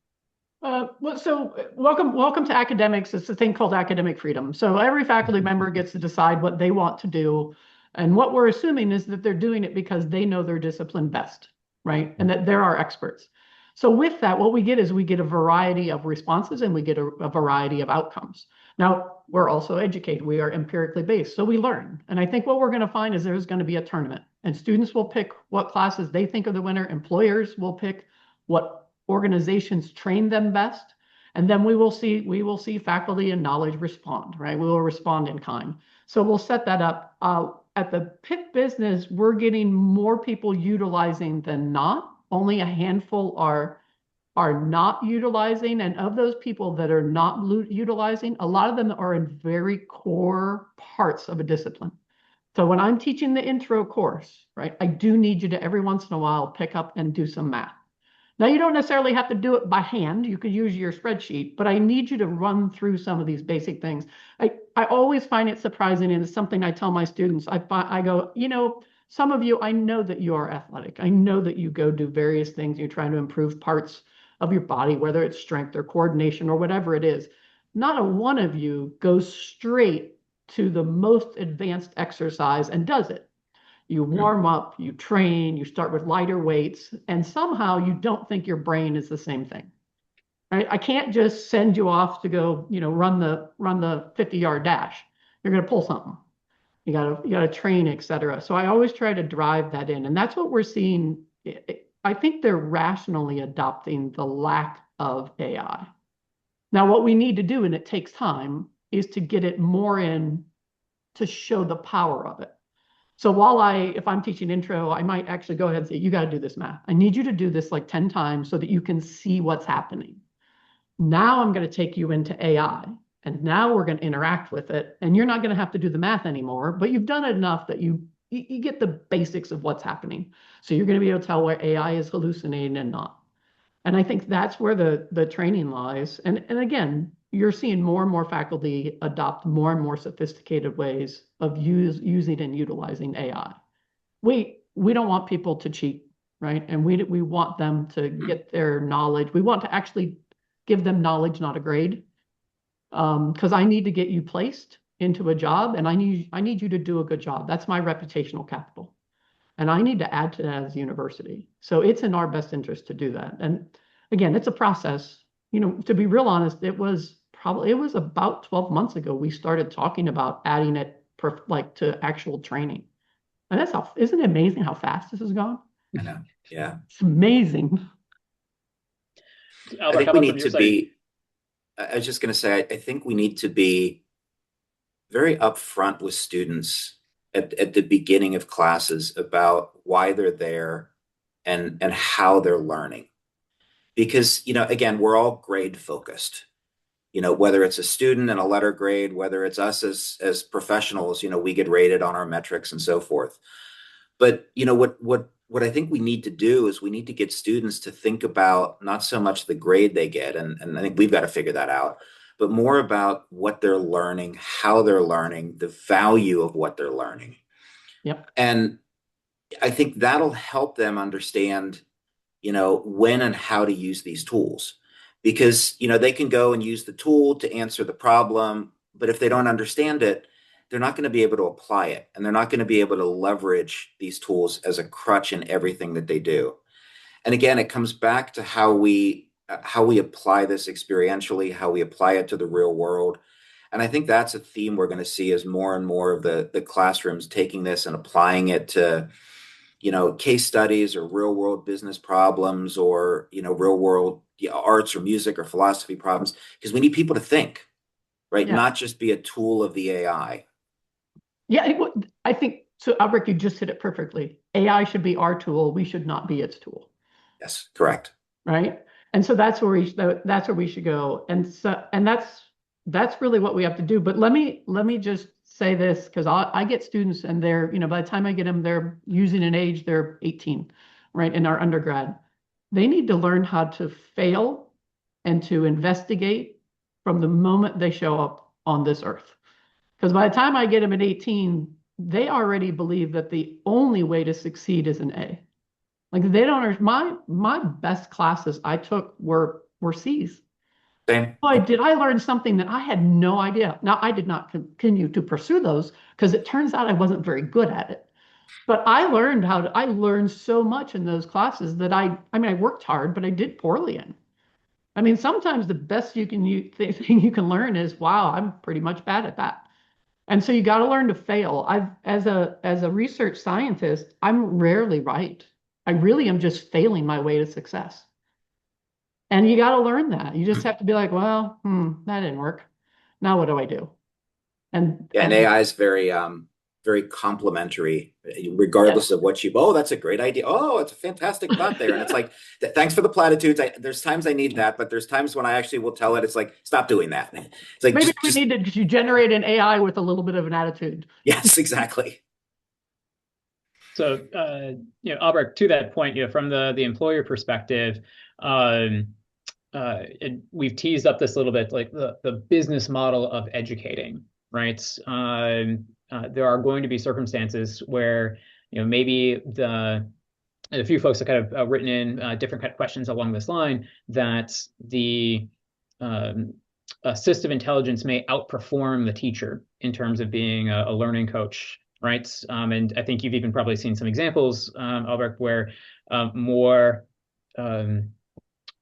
So welcome to academics. It's a thing called academic freedom. So every faculty member gets to decide what they want to do. And what we're assuming is that they're doing it because they know their discipline best, right? And that they're our experts. So with that, what we get is we get a variety of responses and we get a variety of outcomes. Now, we're also educated. We are empirically based. So we learn. And I think what we're going to find is there's going to be a tournament. And students will pick what classes they think are the winner. Employers will pick what organizations train them best. And then we will see faculty and knowledge respond, right? We will respond in kind. So we'll set that up. At the Pitt business, we're getting more people utilizing than not. Only a handful are are not utilizing, and of those people that are not utilizing, a lot of them are in very core parts of a discipline. So when I'm teaching the intro course, right, I do need you to every once in a while pick up and do some math. Now, you don't necessarily have to do it by hand. You could use your spreadsheet, but I need you to run through some of these basic things. I always find it surprising, and it's something I tell my students. I go, some of you, I know that you are athletic. I know that you go do various things. You're trying to improve parts of your body, whether it's strength or coordination or whatever it is. Not a one of you goes straight to the most advanced exercise and does it. You warm up, you train, you start with lighter weights, and somehow you don't think your brain is the same thing. Right? I can't just send you off to go, run the 50-yard dash. You're going to pull something. You gotta train, et cetera. So I always try to drive that in, and that's what we're seeing. I think they're rationally adopting the lack of AI. Now, what we need to do, and it takes time, is to get it more in to show the power of it. So if I'm teaching intro, I might actually go ahead and say, you got to do this math. I need you to do this like 10 times so that you can see what's happening. Now I'm going to take you into AI, and now we're going to interact with it. And you're not going to have to do the math anymore, but you've done it enough that you get the basics of what's happening. So you're going to be able to tell where AI is hallucinating and not. And I think that's where the training lies. And again, you're seeing more and more faculty adopt more and more sophisticated ways of using and utilizing AI. We don't want people to cheat, right? And we want them to get their knowledge. We want to actually give them knowledge, not a grade. Because I need to get you placed into a job, and I need you to do a good job. That's my reputational capital. And I need to add to that as a university. So it's in our best interest to do that. And again, it's a process. To be real honest, it was about 12 months ago we started talking about adding it to actual training. And isn't it amazing how fast this has gone? I know. Yeah. It's amazing. Albert, I think how we about need from your to side? be, I was just going to say, I think we need to be very upfront with students at the beginning of classes about why they're there and how they're learning. Because, again, we're all grade focused. Whether it's a student and a letter grade, whether it's us as professionals, we get rated on our metrics and so forth. But what I think we need to do is we need to get students to think about not so much the grade they get, and I think we've got to figure that out, but more about what they're learning, how they're learning, the value of what they're learning. Yep. And I think that'll help them understand, when and how to use these tools. Because, they can go and use the tool to answer the problem, but if they don't understand it, they're not going to be able to apply it, and they're not going to be able to leverage these tools as a crutch in everything that they do. And again, it comes back to how we apply this experientially, how we apply it to the real world. And I think that's a theme we're going to see as more and more of the classrooms taking this and applying it to, case studies or real world business problems or, real world arts or music or philosophy problems, because we need people to think, right? Yeah. Not just be a tool of the AI. Yeah, I think so. Albert, you just hit it perfectly. AI should be our tool. We should not be its tool. Yes, correct. Right. And so that's where we should go. And that's really what we have to do. But let me just say this, because I get students and they're, by the time I get them, they're using an age, they're 18, right, in our undergrad. They need to learn how to fail and to investigate from the moment they show up on this earth. Because by the time I get them at 18, they already believe that the only way to succeed is an A. Like they don't. My best classes I took were C's. Same. Boy, did I learn something that I had no idea. Now I did not continue to pursue those because it turns out I wasn't very good at it. But I learned so much in those classes that I worked hard, but I did poorly in. I mean, sometimes the best thing you can learn is, wow, I'm pretty much bad at that. And so you got to learn to fail. As a research scientist, I'm rarely right. I really am just failing my way to success. And you got to learn that. You just have to be like, well, that didn't work. Now what do I do? And Yeah, and AI is very very complimentary, regardless of what oh, that's a great idea. Oh, it's a fantastic thought there. And it's like, thanks for the platitudes. There's times I need that, but there's times when I actually will tell it, it's like, stop doing that. It's like, maybe we need to generate an AI with a little bit of an attitude. Yes, exactly. So, Albrecht, to that point, from the employer perspective, we've teased up this a little bit, like the business model of educating, right? There are going to be circumstances where, maybe a few folks have kind of written in different kind of questions along this line, that the assistive intelligence may outperform the teacher in terms of being a learning coach, right? And I think you've even probably seen some examples, Albrecht, where more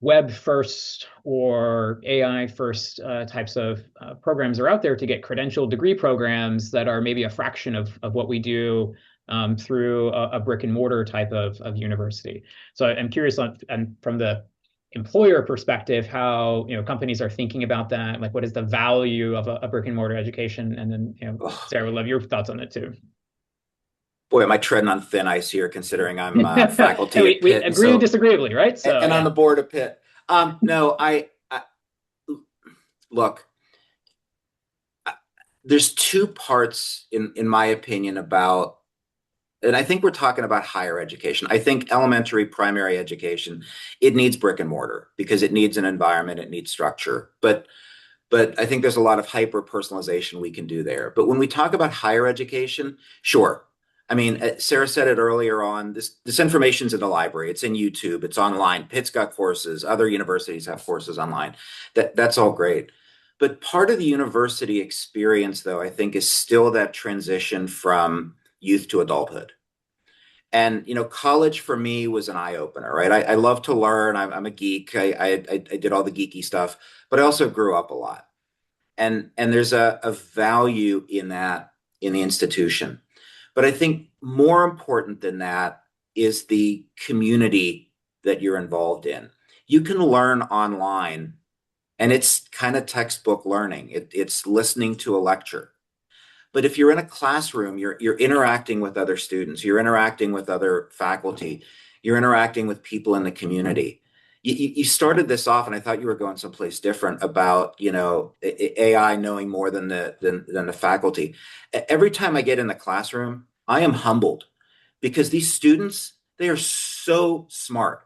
web first or AI first types of programs are out there to get credential degree programs that are maybe a fraction of what we do through a brick and mortar type of university. So I'm curious from the employer perspective, how companies are thinking about that. Like, what is the value of a brick and mortar education? And then, Sarah, would love your thoughts on it too. Boy, am I treading on thin ice here, considering I'm faculty we at Pitt. agree disagreeably, right? So, and on the board of Pitt. No, I look, there's two parts in my opinion about, and I think we're talking about higher education. I think elementary, primary education, it needs brick and mortar because it needs an environment, it needs structure. But I think there's a lot of hyper personalization we can do there. But when we talk about higher education, sure. I mean, Sarah said it earlier on, this information's in the library, it's in YouTube, it's online. Pitt's got courses, other universities have courses online. That's all great. But part of the university experience, though, I think is still that transition from youth to adulthood. And college for me was an eye opener, right? I love to learn. I'm a geek. I did all the geeky stuff, but I also grew up a lot. And there's a value in that in the institution. But I think more important than that is the community that you're involved in. You can learn online, and it's kind of textbook learning. It's listening to a lecture. But if you're in a classroom, you're interacting with other students, you're interacting with other faculty, you're interacting with people in the community. You started this off, and I thought you were going someplace different about AI knowing more than the faculty. Every time I get in the classroom, I am humbled because these students, they are so smart,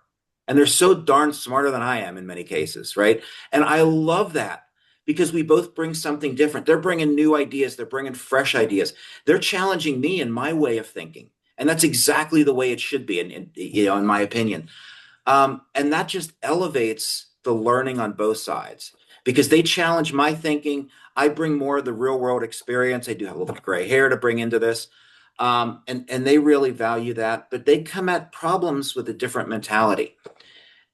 and they're so darn smarter than I am in many cases, right? And I love that because we both bring something different. They're bringing new ideas, they're bringing fresh ideas, they're challenging me in my way of thinking, and that's exactly the way it should be, in my opinion. And that just elevates the learning on both sides because they challenge my thinking. I bring more of the real world experience. I do have a little bit of gray hair to bring into this. And they really value that, but they come at problems with a different mentality.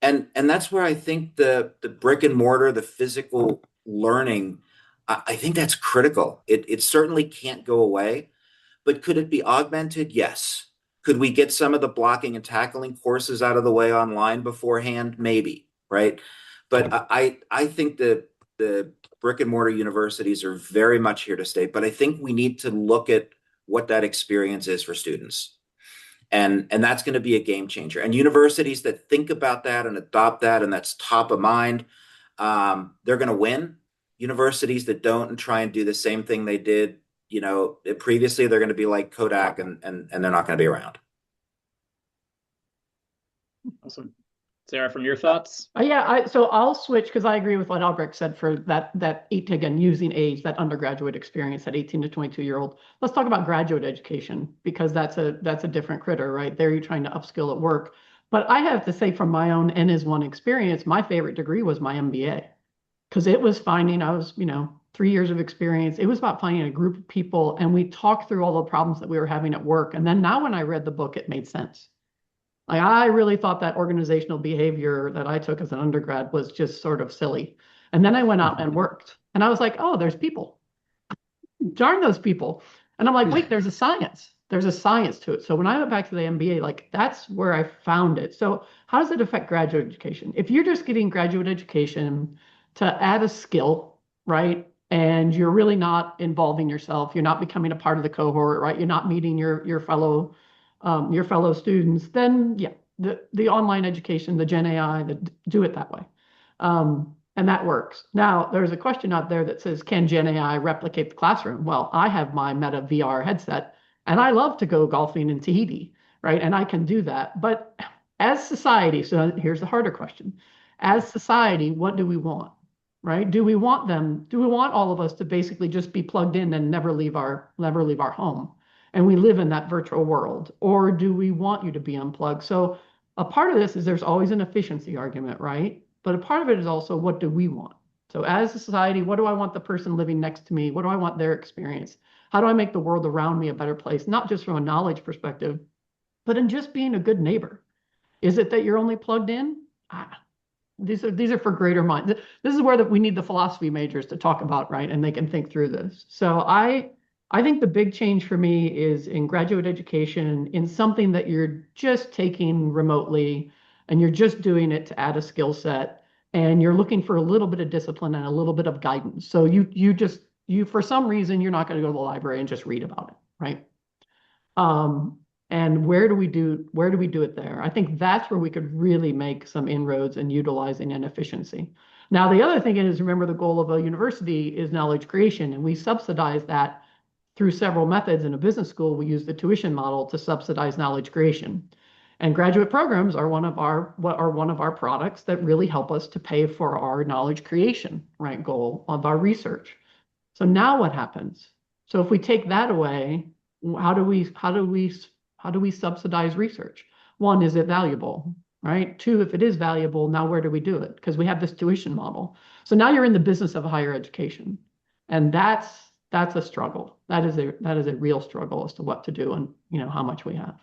And that's where I think the brick and mortar, the physical learning, I think that's critical. It certainly can't go away, but could it be augmented? Yes. Could we get some of the blocking and tackling courses out of the way online beforehand? Maybe, right? But I think the brick and mortar universities are very much here to stay. But I think we need to look at what that experience is for students. And that's going to be a game changer. And universities that think about that and adopt that, and that's top of mind, they're going to win. Universities that don't and try and do the same thing they did previously, they're going to be like Kodak, and they're not going to be around. Awesome. Sarah, from your thoughts? Yeah, so I'll switch because I agree with what Albrecht said for that again, using age, that undergraduate experience, that 18 to 22-year-old. Let's talk about graduate education because that's a different critter, right? There you're trying to upskill at work. But I have to say from my own N-is-1 experience, my favorite degree was my MBA because it was finding, I was, 3 years of experience. It was about finding a group of people, and we talked through all the problems that we were having at work. And then now when I read the book, it made sense. Like, I really thought that organizational behavior that I took as an undergrad was just sort of silly. And then I went out and worked, and I was like, oh, there's people. Darn those people. And I'm like, wait, there's a science. There's a science to it. So when I went back to the MBA, like, that's where I found it. So how does it affect graduate education? If you're just getting graduate education to add a skill, right? and you're really not involving yourself. You're not becoming a part of the cohort, right? You're not meeting your fellow students. Then yeah, the online education, the Gen AI, do it that way. And that works. Now, there's a question out there that says, can Gen AI replicate the classroom? Well, I have my Meta VR headset, and I love to go golfing in Tahiti, right? And I can do that. But as society, so here's the harder question. As society, what do we want, right? Do we want all of us to basically just be plugged in and never leave our home? And we live in that virtual world? Or do we want you to be unplugged? So a part of this is there's always an efficiency argument, right? But a part of it is also, what do we want? So as a society, what do I want the person living next to me? What do I want their experience? How do I make the world around me a better place? Not just from a knowledge perspective, but in just being a good neighbor. Is it that you're only plugged in? These are for greater minds. This is where we need the philosophy majors to talk about, right? And they can think through this. So I think the big change for me is in graduate education, in something that you're just taking remotely and you're just doing it to add a skill set, and you're looking for a little bit of discipline and a little bit of guidance. So you for some reason, you're not going to go to the library and just read about it, right? And where do we do it there? I think that's where we could really make some inroads in utilizing inefficiency. Now, the other thing is, remember, the goal of a university is knowledge creation, and we subsidize that through several methods. In a business school, we use the tuition model to subsidize knowledge creation. And graduate programs are one of our products that really help us to pay for our knowledge creation, right, goal of our research. So now what happens? So if we take that away, how do we subsidize research? One, is it valuable, right? Two, if it is valuable, now where do we do it? Because we have this tuition model. So now you're in the business of higher education, and that's a struggle. That is a real struggle as to what to do and how much we have.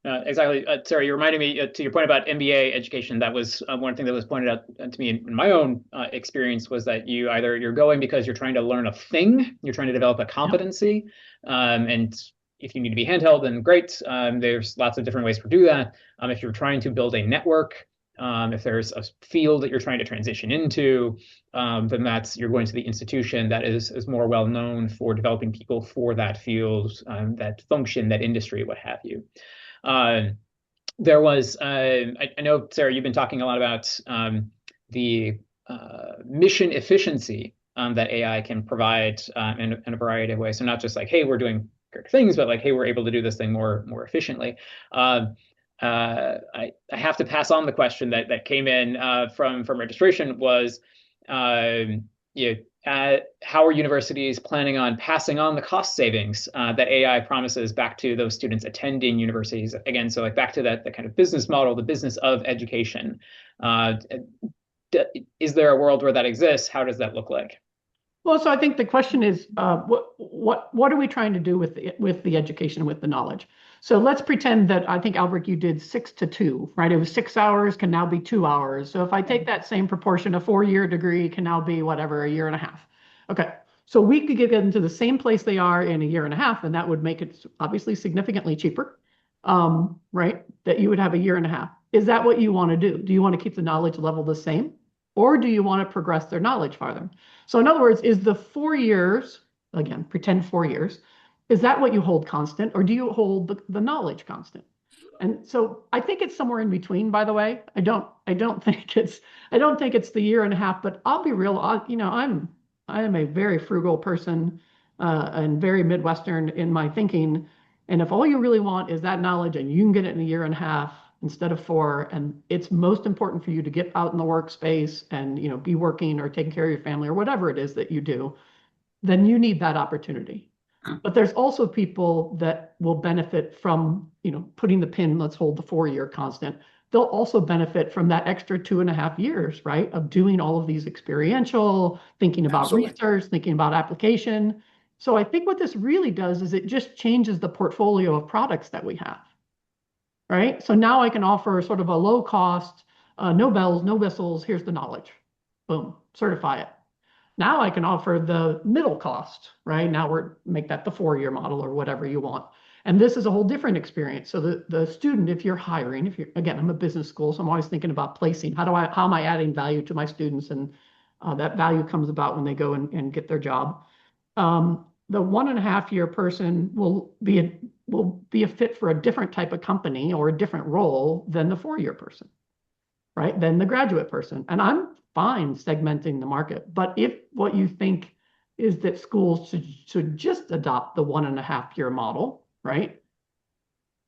Exactly. Sarah, you reminded me, to your point about MBA education, that was one thing that was pointed out to me in my own experience, was that you're going because you're trying to learn a thing, you're trying to develop a competency, and if you need to be handheld, then great. There's lots of different ways to do that. If you're trying to build a network, if there's a field that you're trying to transition into, then you're going to the institution that is more well known for developing people for that field, that function, that industry, what have you. There was, I know, Sarah, you've been talking a lot about the mission efficiency that AI can provide in a variety of ways. So not just like, hey, we're doing great things, but like, hey, we're able to do this thing more efficiently. I have to pass on the question that came in from registration was, how are universities planning on passing on the cost savings that AI promises back to those students attending universities? Again, so like back to that kind of business model, the business of education. Is there a world where that exists? How does that look like? Well, so I think the question is, what are we trying to do with the education, with the knowledge? So let's pretend that, I think, Albrecht, you did 6 to 2, right? It was 6 hours, can now be 2 hours. So if I take that same proportion, a 4-year degree can now be whatever, a year and a half. Okay, so we could get into the same place they are in a year and a half, and that would make it obviously significantly cheaper, right? That you would have a year and a half. Is that what you want to do? Do you want to keep the knowledge level the same? Or do you want to progress their knowledge farther? So in other words, is the 4 years, again, pretend 4 years, is that what you hold constant, or do you hold the knowledge constant? And so I think it's somewhere in between, by the way. I don't think it's the year and a half, but I'll be real, I am a very frugal person and very Midwestern in my thinking. And if all you really want is that knowledge and you can get it in a year and a half instead of 4, and it's most important for you to get out in the workspace and be working or taking care of your family or whatever it is that you do, then you need that opportunity. But there's also people that will benefit from putting the pin, let's hold the 4-year constant. They'll also benefit from that extra 2.5 years, right, of doing all of these experiential, thinking about Absolutely. research, thinking about application. So I think what this really does is it just changes the portfolio of products that we have, right? So now I can offer sort of a low cost, no bells, no whistles, here's the knowledge. Boom, certify it. Now I can offer the middle cost, right? Now make that the 4-year model or whatever you want. And this is a whole different experience. So the student, if you're hiring, again, I'm a business school, so I'm always thinking about placing, how am I adding value to my students and That value comes about when they go and get their job. The 1.5 year person will be a fit for a different type of company or a different role than the 4 year person, right? Than the graduate person. And I'm fine segmenting the market. But if what you think is that schools should just adopt the 1.5 year model, right?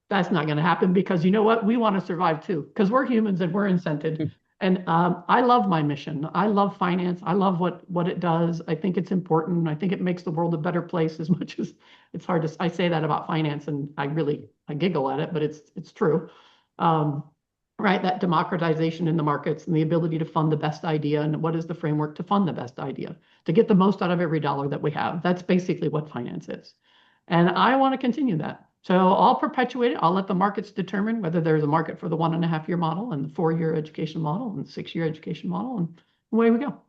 That's not going to happen, because you know what? We want to survive too, because we're humans and we're incented. And I love my mission. I love finance. I love what it does. I think it's important. I think it makes the world a better place, as much as it's hard to, I say that about finance and I giggle at it, but it's true. Right? That democratization in the markets and the ability to fund the best idea. And what is the framework to fund the best idea? To get the most out of every dollar that we have. That's basically what finance is. And I want to continue that. So I'll perpetuate it. I'll let the markets determine whether there's a market for the 1.5 year model and the 4 year education model and the 6 year education model, and away we go.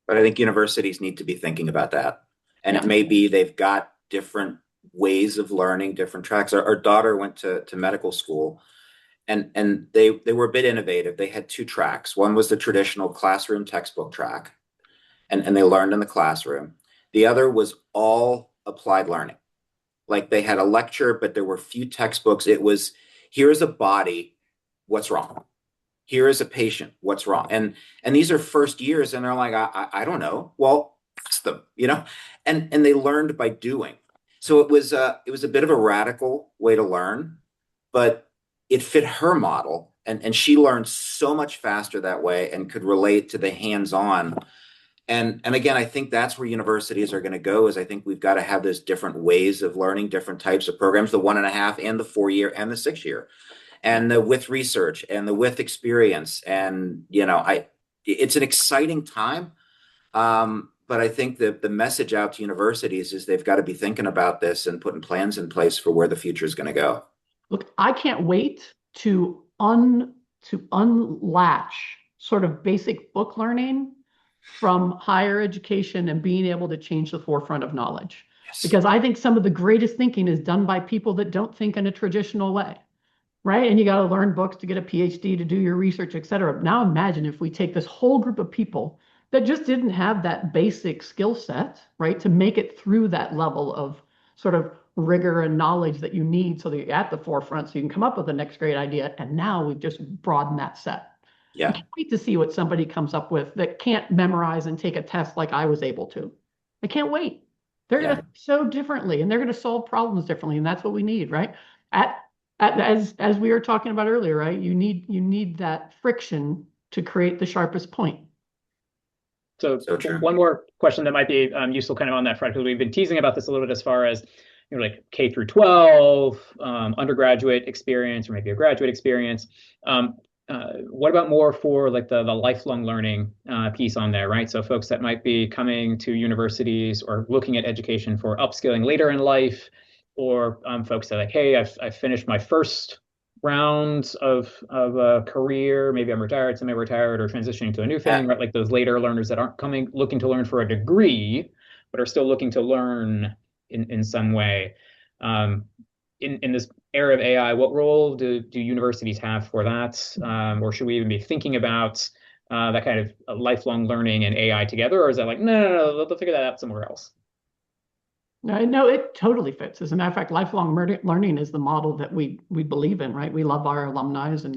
But I think universities need to be thinking about that. And it may be they've got different ways of learning, different tracks. Our daughter went to medical school, and they were a bit innovative. They had 2 tracks. One was the traditional classroom textbook track, and they learned in the classroom. The other was all applied learning. Like they had a lecture, but there were few textbooks. It was, here's a body, what's wrong? Here is a patient, what's wrong? And these are first years, and they're like, I don't know. Well, ask them, and they learned by doing. So it was a bit of a radical way to learn, but it fit her model, and she learned so much faster that way and could relate to the hands-on. And again, I think that's where universities are going to go, is I think we've got to have those different ways of learning, different types of programs, the 1.5 and the 4 year and the 6 year, and the with research and the with experience. And, it's an exciting time. But I think that the message out to universities is they've got to be thinking about this and putting plans in place for where the future is going to go. Look, I can't wait to unlatch sort of basic book learning from higher education and being able to change the forefront of knowledge. Yes. Because I think some of the greatest thinking is done by people that don't think in a traditional way, right? And you got to learn books to get a PhD, to do your research, et cetera. Now imagine if we take this whole group of people that just didn't have that basic skill set, right, to make it through that level of sort of rigor and knowledge that you need so that you're at the forefront so you can come up with the next great idea. And now we've just broadened that set. Yeah. I can't wait to see what somebody comes up with that can't memorize and take a test like I was able to. I can't wait. They're going to think so differently, and they're going to solve problems differently, and that's what we need, right? As we were talking about earlier, right? You need that friction to create the sharpest point. So one more question that might be useful kind of on that front, because we've been teasing about this a little bit as far as like K through 12, undergraduate experience, or maybe a graduate experience. What about more for like the lifelong learning piece on there, right? So folks that might be coming to universities or looking at education for upskilling later in life, or folks that are like, hey, I've finished my first round of a career, maybe I'm retired, semi-retired, or transitioning to a new thing, right? Like those later learners that aren't looking to learn for a degree, but are still looking to learn in some way. In this era of AI, what role do universities have for that? Or should we even be thinking about that kind of lifelong learning and AI together? Or is that like, no, they'll figure that out somewhere else? No, it totally fits. As a matter of fact, lifelong learning is the model that we believe in, right? We love our alumni, and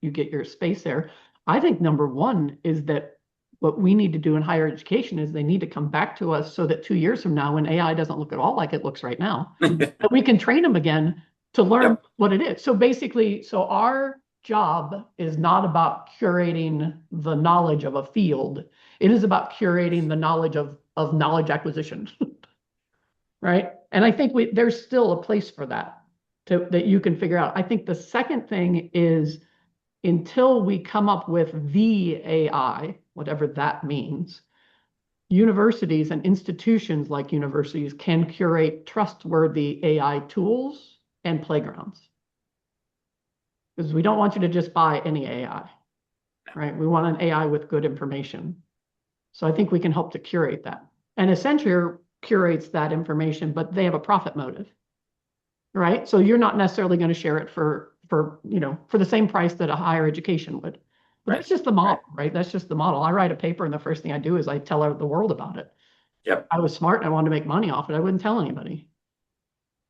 you get your space there. I think number one is that what we need to do in higher education is they need to come back to us so that 2 years from now, when AI doesn't look at all like it looks right now, that we can train them again to learn what it is. So basically, our job is not about curating the knowledge of a field. It is about curating the knowledge of knowledge acquisition. Right? And I think there's still a place for that that you can figure out. I think the second thing is, until we come up with the AI, whatever that means, universities and institutions like universities can curate trustworthy AI tools and playgrounds. Because we don't want you to just buy any AI, right? We want an AI with good information. So I think we can help to curate that. And Accenture curates that information, but they have a profit motive, right? So you're not necessarily going to share it for the same price that a higher education would. But that's just the model, right? That's just the model. I write a paper and the first thing I do is I tell the world about it. Yep. I was smart and I wanted to make money off it. I wouldn't tell anybody.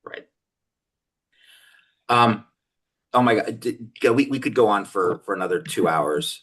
Right. Oh my God, we could go on for another 2 hours.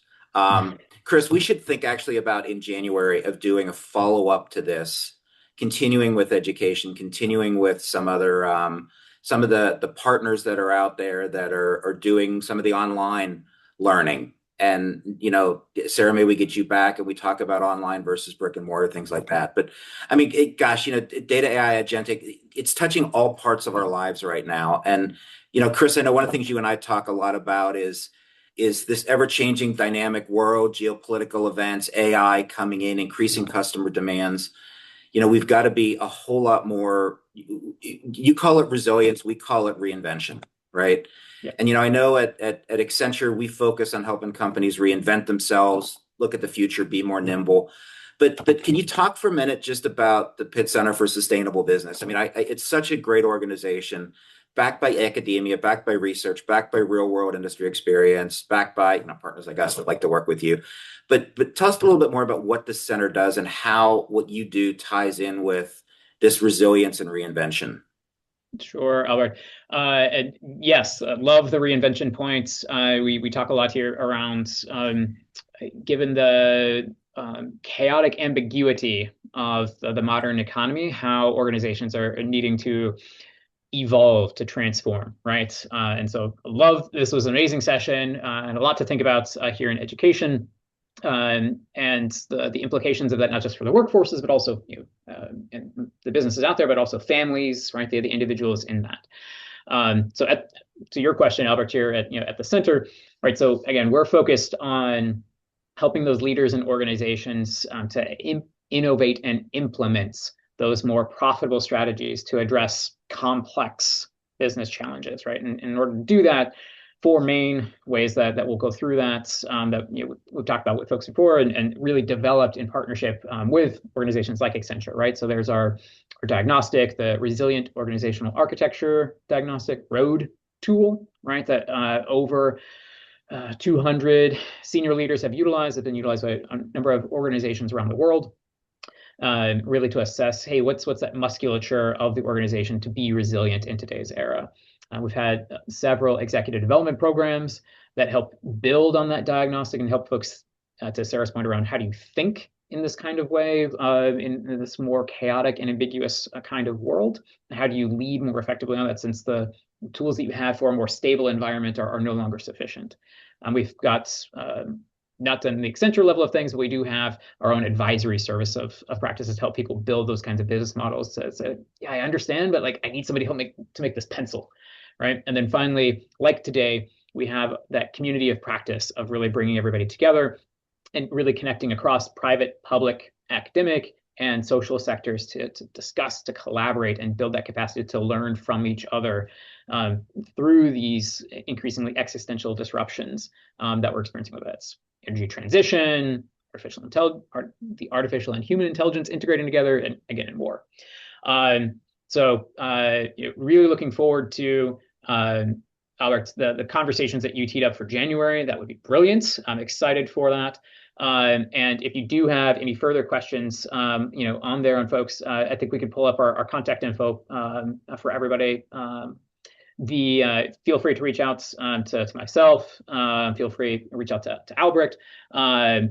Chris, we should think actually about in January of doing a follow-up to this, continuing with education, continuing with some other some of the partners that are out there that are doing some of the online learning. And, you know, Sarah, maybe we get you back and we talk about online versus brick and mortar, things like that. But I mean, gosh, you know, data AI agentic, it's touching all parts of our lives right now. And you know, Chris, I know one of the things you and I talk a lot about is this ever-changing dynamic world, geopolitical events, AI coming in, increasing customer demands. You know, we've got to be a whole lot more, you call it resilience, we call it reinvention, right? Yeah. And, you know, I know at Accenture, we focus on helping companies reinvent themselves, look at the future, be more nimble. But can you talk for a minute just about the Pitt Center for Sustainable Business? I mean, it's such a great organization, backed by academia, backed by research, backed by real world industry experience, backed by, you know, partners like us that like to work with you. But tell us a little bit more about what the center does and how what you do ties in with this resilience and reinvention. Sure, Albert. And yes, love the reinvention points. We talk a lot here around given the chaotic ambiguity of the modern economy, how organizations are needing to evolve, to transform, right? And so love, this was an amazing session and a lot to think about here in education. And the implications of that, not just for the workforces, but also and the businesses out there, but also families, right? The individuals in that. So to your question, Albert, here at the center, right? So again, we're focused on helping those leaders and organizations to innovate and implement those more profitable strategies to address complex business challenges, right? And in order to do that, four main ways that we'll go through that we've talked about with folks before and really developed in partnership with organizations like Accenture, right? So there's our diagnostic, the Resilient Organizational Architecture Diagnostic Road tool, right? That over 200 senior leaders have been utilized by a number of organizations around the world. Really to assess, hey, what's that musculature of the organization to be resilient in today's era. We've had several executive development programs that help build on that diagnostic and help folks, to Sarah's point around how do you think in this kind of way, in this more chaotic and ambiguous kind of world? How do you lead more effectively on that, since the tools that you have for a more stable environment are no longer sufficient? We've got not done the Accenture level of things, but we do have our own advisory service of practices to help people build those kinds of business models. To say, yeah, I understand, but like I need somebody to help to make this pencil, right? And then finally, like today, we have that community of practice of really bringing everybody together and really connecting across private, public, academic, and social sectors to discuss, to collaborate, and build that capacity to learn from each other through these increasingly existential disruptions that we're experiencing, whether that's energy transition, the artificial and human intelligence integrating together, and again, and more. So really looking forward to Albert, the conversations that you teed up for January. That would be brilliant. I'm excited for that. And if you do have any further questions, on there on folks, I think we can pull up our contact info for everybody. Feel free to reach out to myself. Feel free to reach out to Albrecht.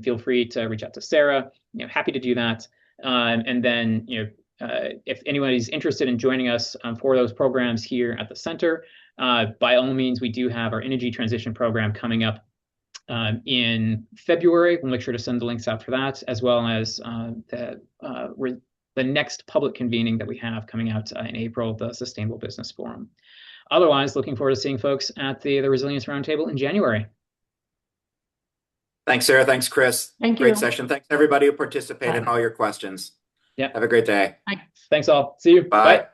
Feel free to reach out to Sarah. Happy to do that. And then if anyone is interested in joining us for those programs here at the center, by all means, we do have our energy transition program coming up in February. We'll make sure to send the links out for that, as well as the next public convening that we have coming out in April, the Sustainable Business Forum. Otherwise, looking forward to seeing folks at the Resilience Roundtable in January. Thanks, Sarah. Thanks, Chris. Thank you. Great session. Thanks, everybody who participated in all your questions. Yeah. Have a great day. Thanks. Thanks all. See you. Bye.